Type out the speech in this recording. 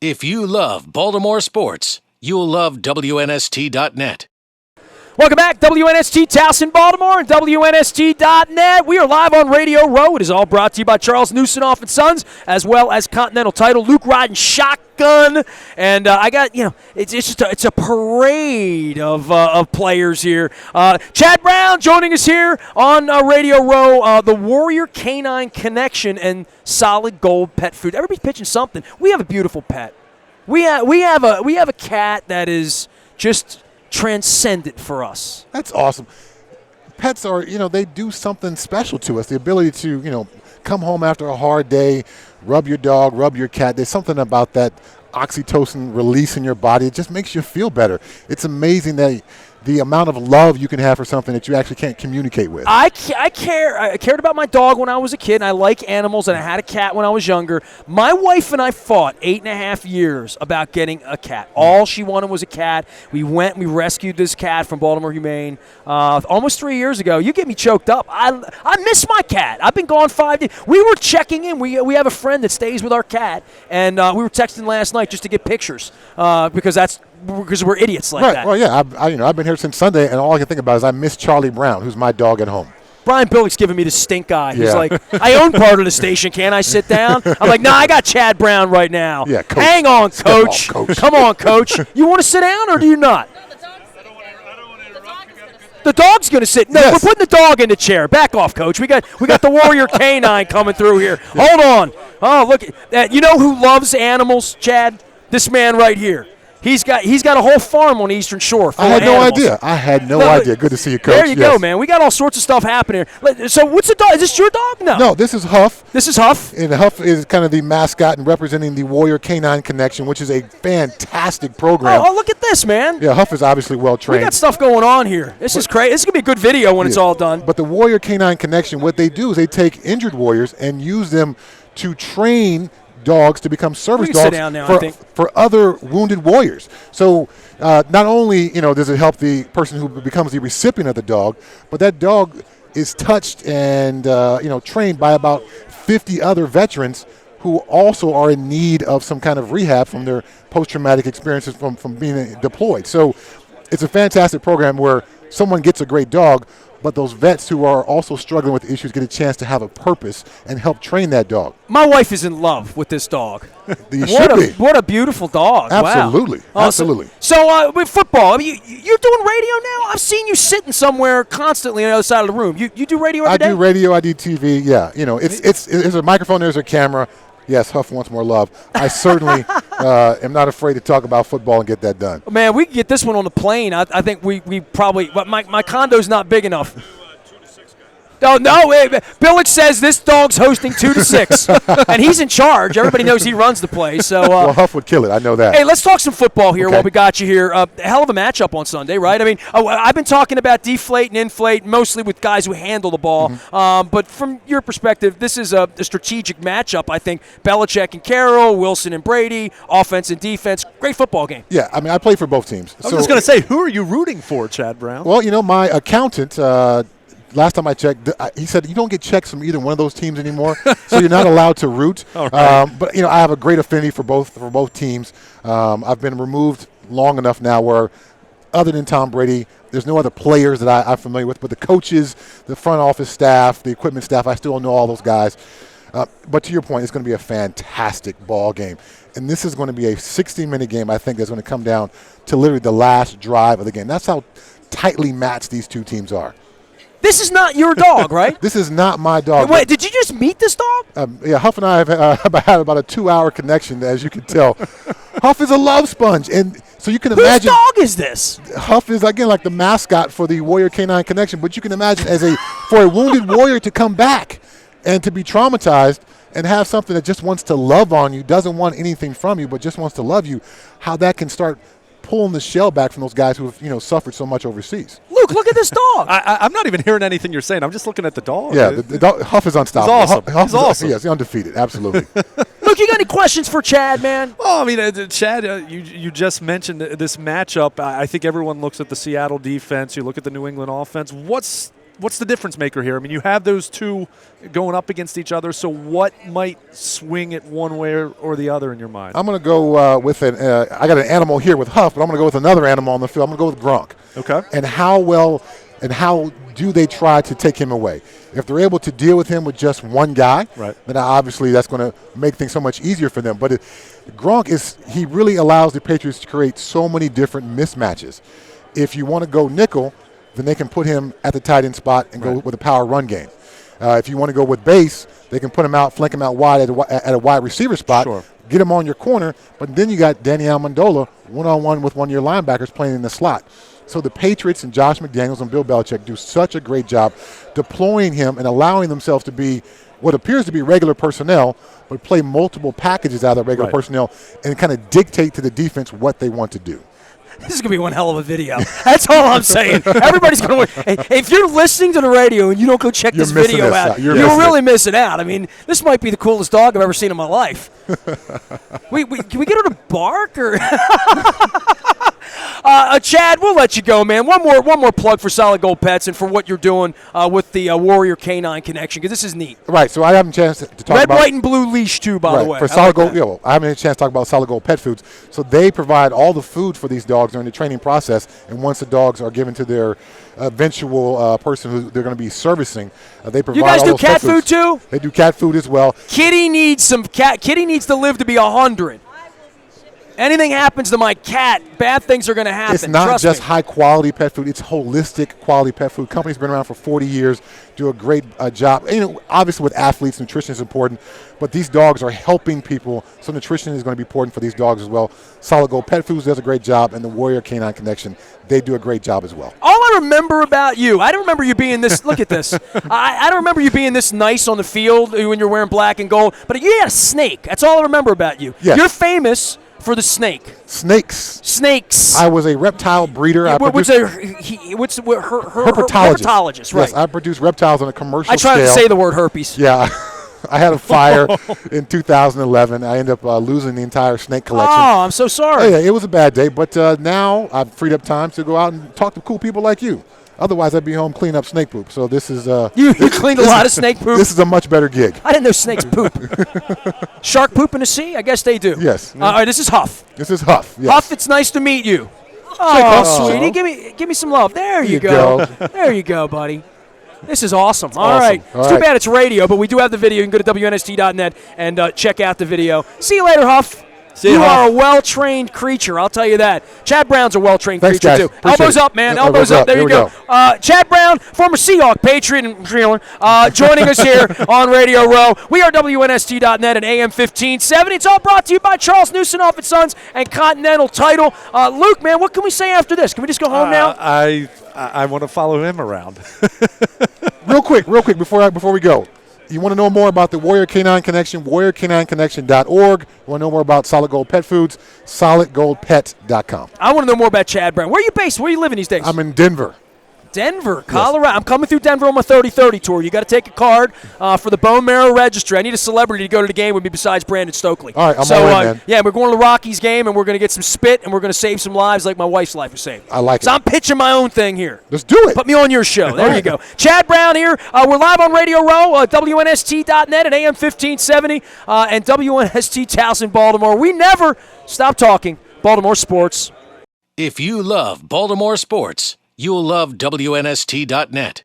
If you love Baltimore sports, you'll love WNST.net. Welcome back, WNST Towson, Baltimore, and WNST.net. We are live on Radio Row. It is all brought to you by Charles Newsonoff and Sons, as well as Continental Title. Luke riding shotgun, and I got it's a parade of players here. Chad Brown joining us here on Radio Row. The Warrior Canine Connection and Solid Gold Pet Food. Everybody's pitching something. We have a beautiful pet. We have a cat that is just transcendent for us. That's awesome. Pets are, they do something special to us. The ability to, come home after a hard day, rub your dog, rub your cat. There's something about that oxytocin release in your body. It just makes you feel better. It's amazing that the amount of love you can have for something that you actually can't communicate with. I cared about my dog when I was a kid, and I like animals, and I had a cat when I was younger. My wife and I fought 8.5 years about getting a cat. All she wanted was a cat. We rescued this cat from Baltimore Humane almost 3 years ago. You get me choked up. I miss my cat. I've been gone 5 days. We were checking in. We have a friend that stays with our cat, and we were texting last night just to get pictures because we're idiots like that. Well, yeah, I've been here since Sunday, and all I can think about is I miss Charlie Brown, who's my dog at home. Brian Billick's giving me the stink eye. He's Yeah. like, I own part of the station. Can't I sit down? I'm like, I got Chad Brown right now. Yeah, Coach. Hang on, Coach. Coach. Come on, Coach. You want to sit down or do you not? The dog's going to sit. No, Yes. we're putting the dog in the chair. Back off, Coach. We got the Warrior Canine coming through here. Hold on. Oh, look. You know who loves animals, Chad? This man right here. He's got a whole farm on the Eastern Shore full I had of no animals. idea. I had no idea. Good to see you, Coach. There you Yes. go, man. We got all sorts of stuff happening here. So what's the dog? Is this your dog? No, this is Huff. This is Huff. And Huff is kind of the mascot and representing the Warrior Canine Connection, which is a fantastic program. Oh, look at this, man. Yeah, Huff is obviously well We trained. got stuff going on here. This is crazy. This is going to be a good video when it's all done. But the Warrior Canine Connection, what they do is they take injured warriors and use them to train dogs to become service We can sit dogs down now, I think. for other wounded warriors. So not only does it help the person who becomes the recipient of the dog, but that dog is touched and trained by about 50 other veterans who also are in need of some kind of rehab from their post-traumatic experiences from being deployed. So it's a fantastic program where someone gets a great dog, but those vets who are also struggling with issues get a chance to have a purpose and help train that dog. My wife is in love with this dog. You should be. What a beautiful dog. Absolutely. Wow. Absolutely. So with football, you're doing radio now? I've seen you sitting somewhere constantly on the other side of the room. You do radio every day? I do radio, I do TV, yeah. It's a microphone, there's a camera. Yes, Huff wants more love. I certainly am not afraid to talk about football and get that done. Man, we can get this one on the plane. I think we probably – but my condo's not big enough. Oh, no. Billick says this dog's hosting 2 to 6, and he's in charge. Everybody knows he runs the place. So, well, Huff would kill it. I know that. Hey, let's talk some football here Okay. while we got you here. Hell of a matchup on Sunday, right? I mean, I've been talking about deflate and inflate mostly with guys who handle the ball. Mm-hmm. But from your perspective, this is a strategic matchup, I think. Belichick and Carroll, Wilson and Brady, offense and defense. Great football game. Yeah, I mean, I play for both teams. I was just going to say, who are you rooting for, Chad Brown? Well, my accountant, last time I checked, he said you don't get checks from either one of those teams anymore, so you're not allowed to root. All right. But I have a great affinity for both teams. I've been removed long enough now where, other than Tom Brady, there's no other players that I'm familiar with. But the coaches, the front office staff, the equipment staff, I still know all those guys. But to your point, it's going to be a fantastic ball game. And this is going to be a 60-minute game, I think, that's going to come down to literally the last drive of the game. That's how tightly matched these two teams are. This is not your dog, right? This is not my dog. Wait, did you just meet this dog? Yeah, Huff and I have had about a 2-hour connection, as you can tell. Huff is a love sponge, and so you can imagine. Whose dog is this? Huff is, again, like the mascot for the Warrior Canine Connection, but you can imagine for a wounded warrior to come back and to be traumatized and have something that just wants to love on you, doesn't want anything from you, but just wants to love you, how that can start pulling the shell back from those guys who have suffered so much overseas. Luke, look at this dog. I'm not even hearing anything you're saying. I'm just looking at the dog. Yeah, the dog, Huff is unstoppable. He's awesome. Huff He's awesome. Yes, he's undefeated. Absolutely. Luke, you got any questions for Chad, man? Well, I mean, Chad, you just mentioned this matchup. I think everyone looks at the Seattle defense. You look at the New England offense. What's what's the difference maker here? I mean, you have those two going up against each other, so what might swing it one way or the other in your mind? I'm going to go with I got an animal here with Huff, but I'm going to go with another animal on the field. I'm going to go with Gronk. Okay. And how do they try to take him away? If they're able to deal with him with just one guy, right, then obviously that's going to make things so much easier for them. But Gronk he really allows the Patriots to create so many different mismatches. If you want to go nickel, then they can put him at the tight end spot and go with a power run game. If you want to go with base, they can put him out, flank him out wide at a wide receiver spot, get him on your corner, but then you got Danny Amendola one-on-one with one of your linebackers playing in the slot. So the Patriots and Josh McDaniels and Bill Belichick do such a great job deploying him and allowing themselves to be what appears to be regular personnel, but play multiple packages out of regular personnel and kind of dictate to the defense what they want to do. This is going to be one hell of a video. That's all I'm saying. Everybody's going to win. If you're listening to the radio and you don't go check this video out, you're really missing out. I mean, this might be the coolest dog I've ever seen in my life. Can we get her to bark? Or Chad, we'll let you go, man. One more plug for Solid Gold Pets and for what you're doing with the Warrior Canine Connection, because this is neat. Right, so I haven't a chance to talk about Red, white, and blue leash, too, by the way. For Solid Gold, I haven't had a chance to talk about Solid Gold Pet Foods. So they provide all the food for these dogs during the training process, and once the dogs are given to their eventual person who they're going to be servicing, they provide all those You guys do cat food, too? They do cat food as well. Kitty needs to live to be 100. Anything happens to my cat, bad things are going to happen. It's not just high-quality pet food. It's holistic quality pet food. Company's been around for 40 years, do a great job. Obviously with athletes, nutrition is important, but these dogs are helping people, so nutrition is going to be important for these dogs as well. Solid Gold Pet Foods does a great job, and the Warrior Canine Connection, they do a great job as well. All I remember about you, I don't remember you being this, look at this. I don't remember you being this nice on the field when you're wearing black and gold, but you had a snake. That's all I remember about you. Yes. You're famous for the snake. Snakes. I was a reptile breeder. Herpetologist, right. Yes, I produced reptiles on a commercial scale. I tried to say the word herpes. Yeah. I had a fire in 2011. I ended up losing the entire snake collection. Oh, I'm so sorry. Yeah, it was a bad day, but now I've freed up time to go out and talk to cool people like you. Otherwise, I'd be home cleaning up snake poop. So this is you cleaned a lot of snake poop. This is a much better gig. I didn't know snakes poop. Shark poop in the sea? I guess they do. Yes. All right, this is Huff. This is Huff. Yes. Huff, it's nice to meet you. Oh, sweetie, give me some love. There you go. There you go, buddy. This is awesome. All right. It's too bad it's radio, but we do have the video. You can go to WNST.net and check out the video. See you later, Huff. You are a well-trained creature, I'll tell you that. Chad Brown's a well-trained creature, too. Elbows up, man. Elbows up. There you go. Chad Brown, former Seahawk, Patriot, and Trailer, joining us here on Radio Row. We are WNST.net and AM 1570. It's all brought to you by Charles Newsonoff & Sons and Continental Title. Luke, man, what can we say after this? Can we just go home now? I want to follow him around. Real quick, before we go. You want to know more about the Warrior Canine Connection, warriorcanineconnection.org. You want to know more about Solid Gold Pet Foods, solidgoldpet.com. I want to know more about Chad Brown. Where are you based? Where are you living these days? I'm in Denver. Denver, Colorado. Yes. I'm coming through Denver on my 30-30 tour. You got to take a card for the Bone Marrow Registry. I need a celebrity to go to the game with me besides Brandon Stokely. All right, I'm all in, man. Yeah, we're going to the Rockies game, and we're going to get some spit, and we're going to save some lives like my wife's life was saved. I like it. So I'm pitching my own thing here. Let's do it. Put me on your show. There you go. Chad Brown here. We're live on Radio Row, WNST.net and AM 1570, and WNST Towson, Baltimore. We never stop talking Baltimore sports. If you love Baltimore sports, you'll love WNST.net.